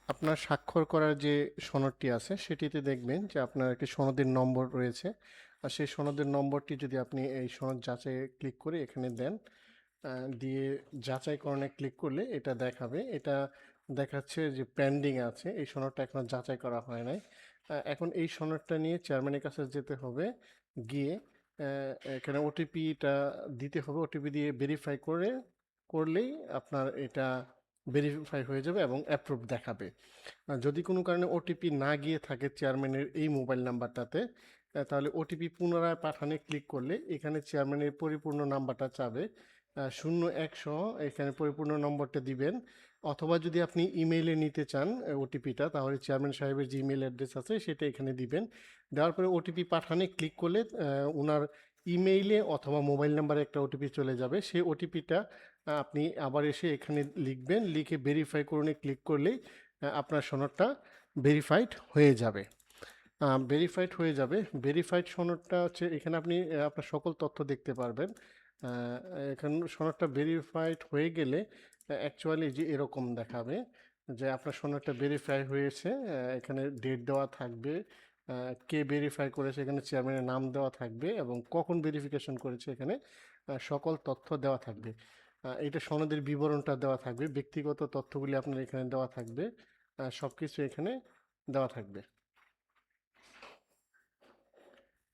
আপনার স্বাক্ষর করার যে সনদটি আছে সেটিতে দেখবেন যে আপনার একটি সনদের নম্বর রয়েছে। আর সেই সনদের নম্বরটি যদি আপনি এই সনদ যাচাইয়ে ক্লিক করে এখানে দেন, দিয়ে যাচাইকরণে ক্লিক করলে এটা দেখাবে। এটা দেখাচ্ছে যে পেন্ডিং আছে, এই সনদটা এখনো যাচাই করা হয় নাই। এখন এই সনদটা নিয়ে চেয়ারম্যানের কাছে যেতে হবে, গিয়ে এখানে ওটিপিটা দিতে হবে। ওটিপি দিয়ে ভেরিফাই করলেই আপনার এটা ভেরিফাই হয়ে যাবে এবং অ্যাপ্রুভ দেখাবে। যদি কোনো কারণে ওটিপি না গিয়ে থাকে চেয়ারম্যানের এই মোবাইল নাম্বারটাতে, তাহলে ওটিপি পুনরায় পাঠানে ক্লিক করলে এখানে চেয়ারম্যানের পরিপূর্ণ নাম্বারটা চাবে, 01 সহ এখানে পরিপূর্ণ নম্বরটা দিবেন। অথবা যদি আপনি ইমেইলে নিতে চান ওটিপিটা, তাহলে চেয়ারম্যান সাহেবের যে ইমেল অ্যাড্রেস আছে সেটা এখানে দিবেন। দেওয়ার পরে ওটিপি পাঠানে ক্লিক করলে ওনার ইমেইলে অথবা মোবাইল নাম্বারে একটা ওটিপি চলে যাবে। সেই ওটিপিটা আপনি আবার এসে এখানে লিখবেন, লিখে ভেরিফাই করুন ক্লিক করলেই আপনার সনদটা ভেরিফাইড হয়ে যাবে। ভেরিফাইড হয়ে যাবে। ভেরিফাইড সনদটা হচ্ছে এখানে আপনি আপনার সকল তথ্য দেখতে পারবেন। এখানে সনদটা ভেরিফাইড হয়ে গেলে অ্যাকচুয়ালি যে এরকম দেখাবে যে আপনার সনদটা ভেরিফাই হয়েছে। এখানে ডেট দেওয়া থাকবে, কে ভেরিফাই করেছে এখানে চেয়ারম্যানের নাম দেওয়া থাকবে এবং কখন ভেরিফিকেশন করেছে এখানে সকল তথ্য দেওয়া থাকবে। এটা সনদের বিবরণটা দেওয়া থাকবে, ব্যক্তিগত তথ্যগুলি আপনার এখানে দেওয়া থাকবে, সব কিছু এখানে দেওয়া থাকবে।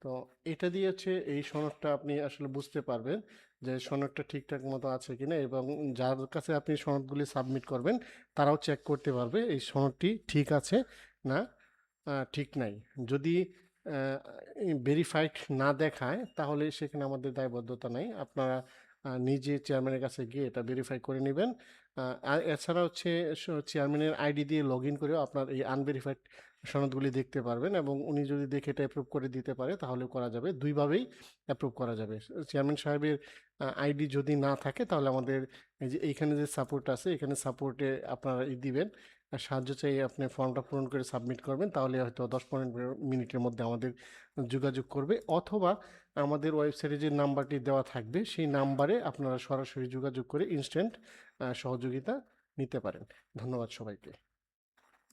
তো এটা দিয়ে হচ্ছে এই সনদটা আপনি আসলে বুঝতে পারবেন যে সনদটা ঠিকঠাক মতো আছে কিনা, এবং যার কাছে আপনি সনদগুলি সাবমিট করবেন তারাও চেক করতে পারবে এই সনদটি ঠিক আছে না ঠিক নাই। যদি ভেরিফাইড না দেখায় তাহলে সেখানে আমাদের দায়বদ্ধতা নাই, আপনারা নিজে চেয়ারম্যানের কাছে গিয়ে এটা ভেরিফাই করে নেবেন। আর এছাড়া হচ্ছে চেয়ারম্যানের আইডি দিয়ে লগ ইন করেও আপনার এই আনভেরিফাইড সনদগুলি দেখতে পারবেন, এবং উনি যদি দেখে এটা অ্যাপ্রুভ করে দিতে পারে তাহলে করা যাবে, দুইভাবেই অ্যাপ্রুভ করা যাবে। চেয়ারম্যান সাহেবের আইডি যদি না থাকে তাহলে আমাদের এই যে এইখানে যে সাপোর্ট আছে এখানে সাপোর্টে আপনারা দিবেন, সাহায্য চাই আপনি ফর্মটা পূরণ করে সাবমিট করবেন, তাহলে হয়তো 10-15 মিনিটের মধ্যে আমাদের যোগাযোগ করবে। অথবা আমাদের ওয়েবসাইটে যে নাম্বারটি দেওয়া থাকবে সেই নাম্বারে আপনারা সরাসরি যোগাযোগ করে ইনস্ট্যান্ট সহযোগিতা নিতে পারেন। ধন্যবাদ সবাইকে।